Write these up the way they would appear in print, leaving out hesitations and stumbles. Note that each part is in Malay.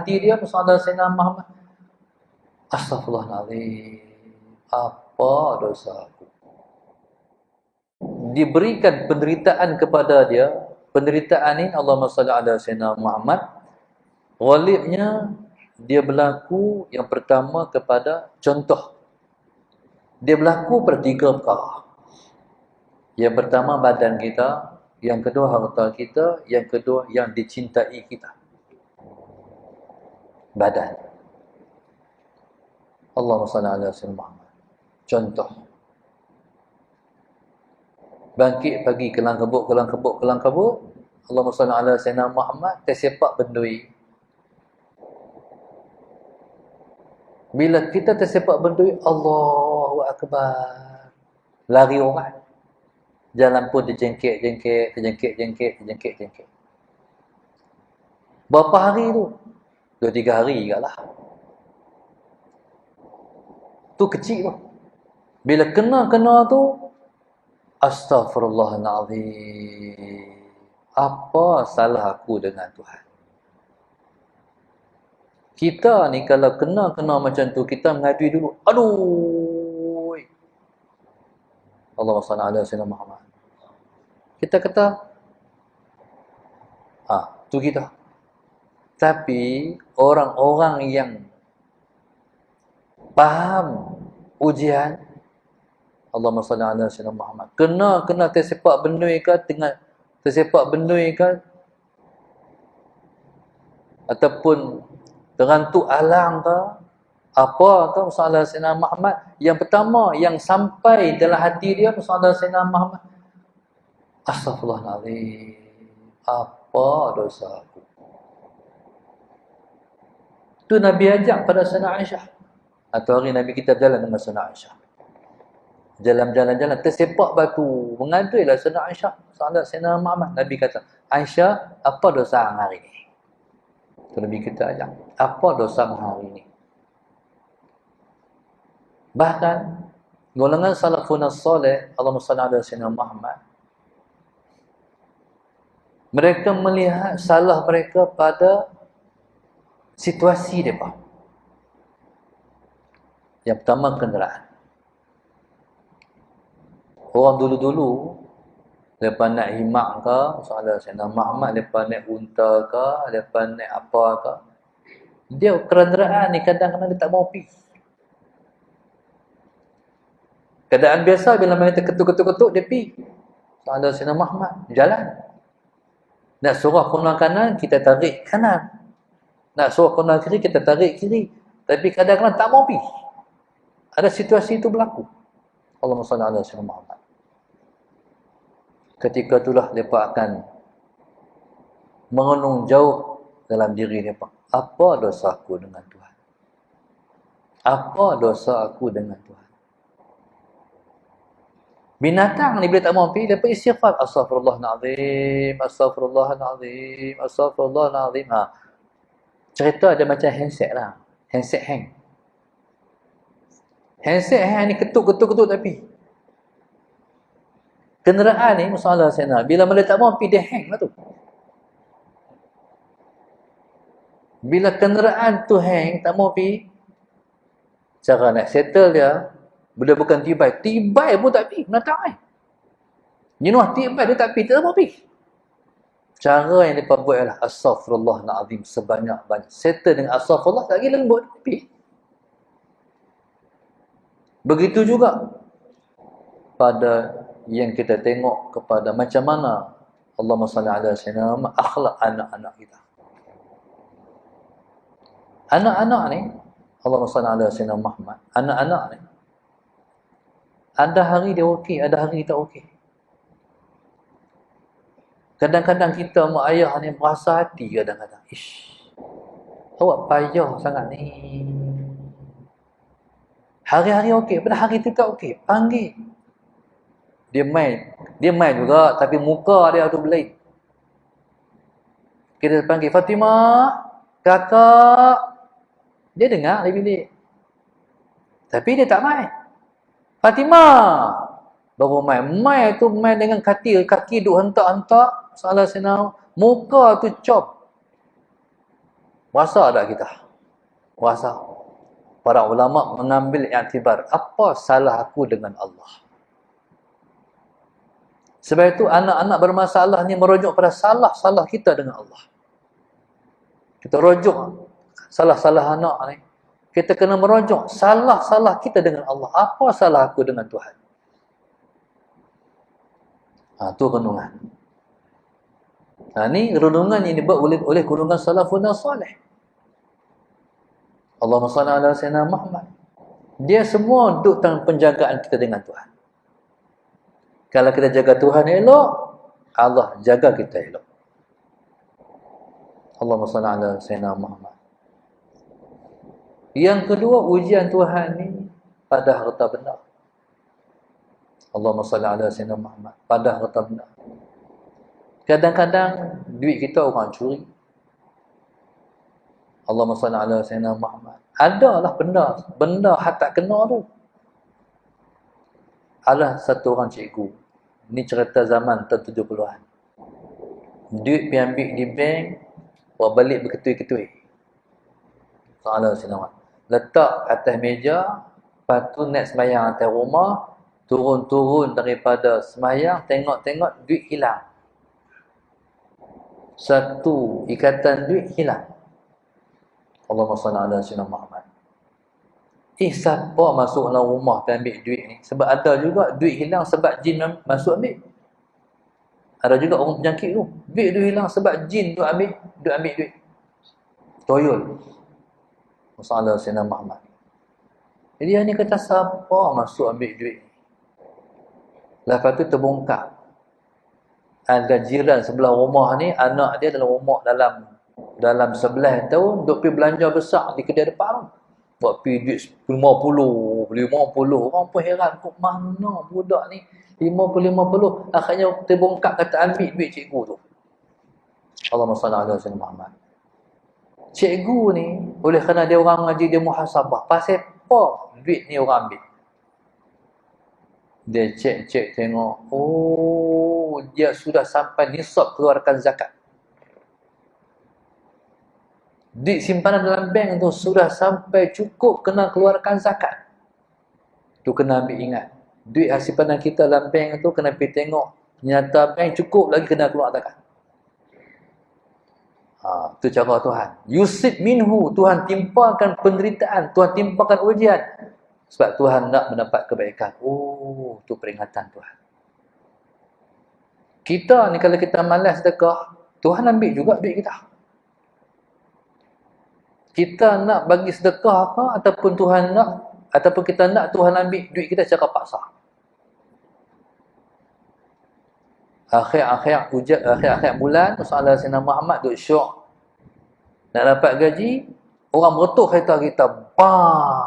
hati dia masalah Sayyidina Muhammad. Astaghfirullahaladzim, apa dosa aku? Diberikan penderitaan kepada dia. Penderitaan ini Allahumma salli ala Sayyidina Muhammad. Ghalibnya dia berlaku yang pertama kepada contoh. Dia berlaku pada 3 perkara. Yang pertama badan kita, yang kedua harta kita, yang kedua yang dicintai kita. Badan. Allahumma salli ala Sayyidina Muhammad. Contoh. Bangkit pagi kelang kabut. Allahumma salli ala Sayyidina Muhammad, tersepak bendui. Bila kita tersepak bendui, Allahu Akbar. Lari orang. Jalan pun terjengkit. Berapa hari tu? 2-3 hari juga lah. Tu kecil tu. Bila kena tu, Astaghfirullahaladzim. Apa salah aku dengan Tuhan? Kita ni kalau kena macam tu, kita mengadui dulu. Aduh. Allahumma salli ala Sayyidina Muhammad. Kita kata, tu kita. Tapi orang-orang yang paham ujian, Allahumma salli ala Sayyidina Muhammad, kena tersepak bendui ke, tersepak bendui ke, ataupun terantuk alang ke, apa ke, masalah Sayyidina Muhammad. Yang pertama yang sampai dalam hati dia masalah Sayyidina Muhammad, Astaghfirullahaladzim, apa dosa aku? Tu Nabi ajak pada Sayyidina Aisyah. Atau hari Nabi kita berjalan dengan Sayyidina Aisyah, jalan, tersepak batu, mengaduilah Sayyidina Aisyah salat Sayyidina Muhammad. Nabi kata, Aisyah, apa dosa hang hari ni? Tu Nabi kita ajak, apa dosa hang hari ni? Bahkan golongan salafun salih, Allahumma salli ala Sayyidina Muhammad, mereka melihat salah mereka pada situasi mereka. Yang pertama, kenderaan. Orang dulu-dulu, lepas naik himak ke, soalan Sayyidina Muhammad, lepas naik unta ke, lepas naik apa ke, dia kenderaan ni kadang-kadang dia tak mau pergi. Keadaan biasa bila mereka ketuk-ketuk dia pergi. Soalan Sayyidina Muhammad, jalan. Nak suruh kanan kanan, kita tarik kanan. Nak suruh kanan kiri, kita tarik kiri. Tapi kadang-kadang tak mau pergi. Ada situasi itu berlaku. Allahumma salli ala Sayyidina Muhammad. Ketika itulah mereka akan mengenung jauh dalam diri mereka. Apa dosa aku dengan Tuhan? Apa dosa aku dengan Tuhan? Binatang ni bila tak mau pergi, mereka istighfar. Astaghfirullahaladzim, astaghfirullahaladzim, astaghfirullahaladzim. Cerita ada macam handset lah. Handset hang. Handset hang ni ketuk tapi kenderaan ni masalah Sayyidina, bila mereka tak mau pergi, dia hang lah tu. Bila kenderaan tu hang, tak mau pergi, cara nak settle dia, bila bukan tibai pun tak pergi, nak tak jenuh tibai dia tak pergi, tak mau pergi. Cara yang mereka buat adalah Astaghfirullahaladzim sebanyak-banyak. Settle dengan Astaghfirullah, tak lagi lembut, pergi. Begitu juga pada yang kita tengok kepada macam mana Allahumma salli ala Sayyidina Muhammad, akhlak anak-anak kita. Anak-anak ni, Allahumma salli ala Sayyidina Muhammad, anak-anak ni, ada hari dia okey, ada hari tak okey. Kadang-kadang kita mak ayah ni merasa hati kadang-kadang. Awak payah sangat ni. Hari-hari okey, pada hari tu tak okey, panggil. Dia main juga, tapi muka dia tu belain. Kita panggil, Fatimah, kakak. Dia dengar di bilik. Tapi dia tak main. Fatimah, baru main. Main tu main dengan kaki duk hentak-hentak. Salah senang. Muka tu cop. Rasa tak kita? Rasa. Para ulama mengambil iktibar, apa salah aku dengan Allah? Sebab itu anak-anak bermasalah ni merujuk pada salah-salah kita dengan Allah. Kita rujuk salah-salah anak ni. Kita kena merujuk salah-salah kita dengan Allah. Apa salah aku dengan Tuhan? Tu renungan. Ni renungan yang dibuat oleh golongan salafun salih. Allahumma salli ala sayyidina Muhammad. Dia semua duduk dalam penjagaan kita dengan Tuhan. Kalau kita jaga Tuhan elok, Allah jaga kita elok. Allahumma salli ala sayyidina Muhammad. Yang kedua, ujian Tuhan ni pada harta benda. Allahumma salli ala sayyidina Muhammad. Pada harta benda. Kadang-kadang duit kita orang curi. Allahumma salli ala sayyidina Muhammad. Adalah benda hak tak kena tu. Ada satu orang cikgu. Ni cerita zaman tahun 70-an. Duit pergi ambil di bank, bawa balik berketui-ketui. Salah sayyidina Muhammad. Letak atas meja, lepas tu naik semayang atas rumah, turun-turun daripada semayang, tengok-tengok duit hilang. Satu ikatan duit hilang. Allahumma salli ala sayyidina Muhammad. Siapa masuk dalam rumah dan ambil duit ni? Sebab ada juga duit hilang sebab jin masuk ambil. Ada juga orang penyakit tu. Duit tu hilang sebab jin tu ambil duit. Toyol. Sallallahu alaihi wasallam Muhammad. Jadi yang ni kata siapa masuk ambil duit ni? Lepas tu terbongkar. Ada jiran sebelah rumah ni, anak dia dalam rumah dalam 11 tahun, duk pergi belanja besar di kedai depan. Buat pergi duit 50. Orang pun heran, kok mana budak ni 50. Akhirnya terbongkar kata ambil duit cikgu tu. Allahumma salli ala sayyidina Muhammad. Cikgu ni, oleh kerana dia orang ngaji, dia muhasabah. Pasal apa duit ni orang ambil? Dia cek tengok. Oh, dia sudah sampai nisab keluarkan zakat. Duit simpanan dalam bank tu sudah sampai cukup kena keluarkan zakat. Tu kena ambil ingat. Duit simpanan kita dalam bank tu kena pergi tengok. Nyata bank cukup lagi kena keluar zakat. Tu cara Tuhan. Yusib minhu, Tuhan timpakan penderitaan, Tuhan timpakan ujian. Sebab Tuhan nak mendapat kebaikan. Oh, tu peringatan Tuhan. Kita ni kalau kita malas sedekah, Tuhan ambil juga duit kita. Kita nak bagi sedekah ke ataupun Tuhan nak, ataupun kita nak Tuhan ambil duit kita secara paksa. Akhir bulan, Rasulullah SAW Muhammad duk syok nak dapat gaji, orang beretuk kereta kita, bang.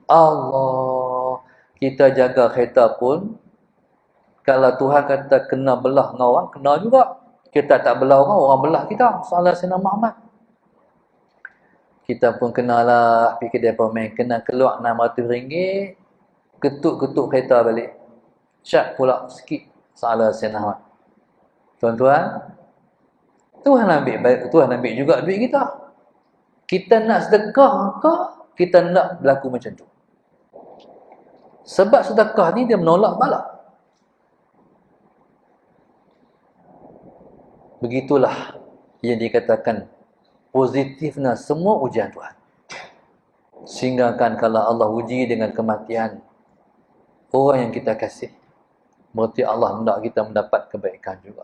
Allah, kita jaga kereta pun, kalau Tuhan kata kena belah dengan orang, kena juga. Kita tak belah orang belah kita. Rasulullah SAW Muhammad. Kita pun kenalah pergi kedai pemain, kena keluar RM600, ketuk-ketuk kereta balik. Syak pula sikit. Salah senah. Tuan-tuan, Tuhan ambil juga duit kita. Kita nak sedekah ke, kita nak berlaku macam tu. Sebab sedekah ni dia menolak bala. Begitulah yang dikatakan positifnya semua ujian Tuhan. Sehingga kan kalau Allah uji dengan kematian orang yang kita kasih, berarti Allah hendak kita mendapat kebaikan juga.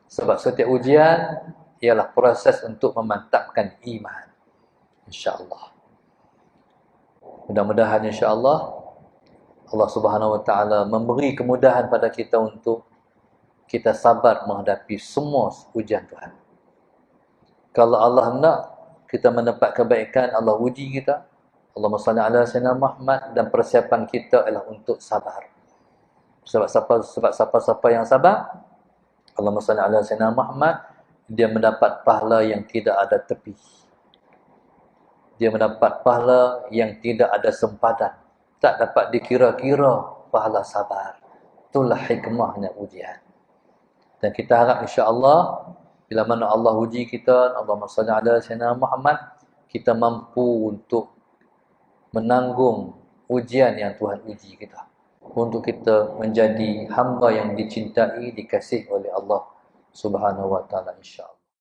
Sebab setiap ujian ialah proses untuk memantapkan iman. InsyaAllah. Mudah-mudahan insyaAllah Allah Subhanahu Wa Taala memberi kemudahan pada kita untuk kita sabar menghadapi semua ujian Tuhan. Kalau Allah nak kita mendapat kebaikan, Allah uji kita. Allahumma salli ala sayyidina Muhammad, dan persiapan kita adalah untuk sabar. Sebab siapa yang sabar, Allahumma salli ala sayyidina Muhammad, dia mendapat pahala yang tidak ada tepi. Dia mendapat pahala yang tidak ada sempadan. Tak dapat dikira-kira pahala sabar. Itulah hikmahnya ujian. Dan kita harap insya-Allah Bila mana Allah uji kita, Allahumma salli ala sayyidina Muhammad, kita mampu untuk menanggung ujian yang Tuhan uji kita. Untuk kita menjadi hamba yang dicintai, dikasihi oleh Allah Subhanahu wa taala, insya-Allah.